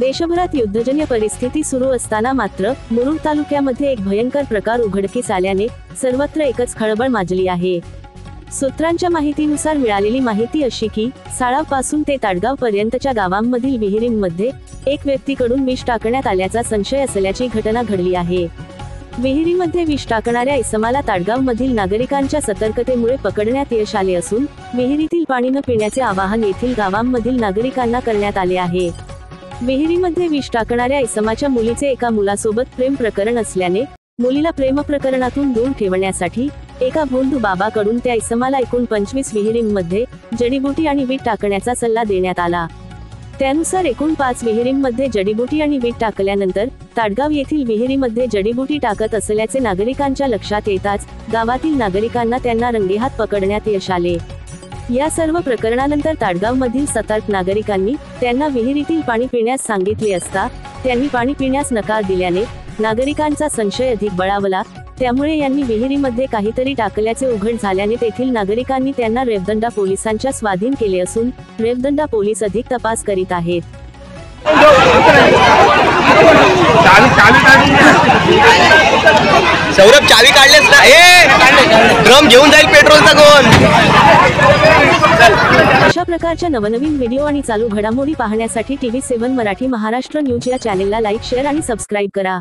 देशभरात युद्धजन्य परिस्थिती सुरू असताना मात्र मुरुड तालुक्यामध्ये एक भयंकर प्रकार उघडकीस आल्याने सर्वत्र एकच खळबळ माजली आहे। सूत्रांच्या माहितीनुसार मिळालेली माहिती अशी की साळावपासून ते ताडगाव पर्यंतच्या गावांमधील विहिरींमध्ये एक व्यक्तीकडून विष टाकण्यात आल्याचा संशय असल्याची घटना घडली आहे। विहिरीमध्ये विष टाकणाऱ्या इसमाला ताडगावमधील नागरिकांच्या सतर्कतेमुळे पकडण्यात यश आले असून विहिरीतील पाणी न पिण्याचे आवाहन येथील गावांमधील नागरिकांना करण्यात आले आहे। विहिरीमध्ये विष टाकणाऱ्या इसमाच्या मुलीचे एका मुलासोबत प्रेम प्रकरण असल्याने मुलीला प्रेम प्रकरणातून दूर ठेवण्यासाठी एका भोंदू बाबाकडून त्या इसमाला एकूण 25 विहिरींमध्ये जडीबुटी आणि वीट टाकण्याचा सल्ला देण्यात आला। त्यानुसार एकूण 5 विहिरींमध्ये जडीबुटी आणि वीट टाकल्यानंतर ताडगाव येथील विहिरीमध्ये जडीबुटी टाकत असल्याचे नागरिकांच्या लक्षात येताच गावातील नागरिकांना त्यांना रंगेहात पकडण्यात यश आले। या सर्व प्रकरणानंतर ताडगावमधील सतर्क नागरिकांनी त्यांना विहिरीतील पाणी पिण्यास सांगितले असता त्यांनी पाणी पिण्यास नकार दिल्याने नागरिकांचा संशय अधिक बळावला। त्यामुळे यांनी विहिरीमध्ये काहीतरी टाकल्याचे उघड झाल्याने तेथील नागरिकांनी त्यांना रेवदंडा पोलिसांच्या स्वाधीन केले असून रेवदंडा पोलीस अधिक तपास करीत आहेत। सौरभ चावी काढलेस ना? ड्रम घेऊन जाईल पेट्रोलचा कोण? अशा प्रकारच्या नवनवीन व्हिडिओ आणि चालू घडामोडी पाहण्यासाठी TV7 मराठी महाराष्ट्र न्यूज या चॅनेलला लाईक, शेअर आणि सबस्क्राईब करा।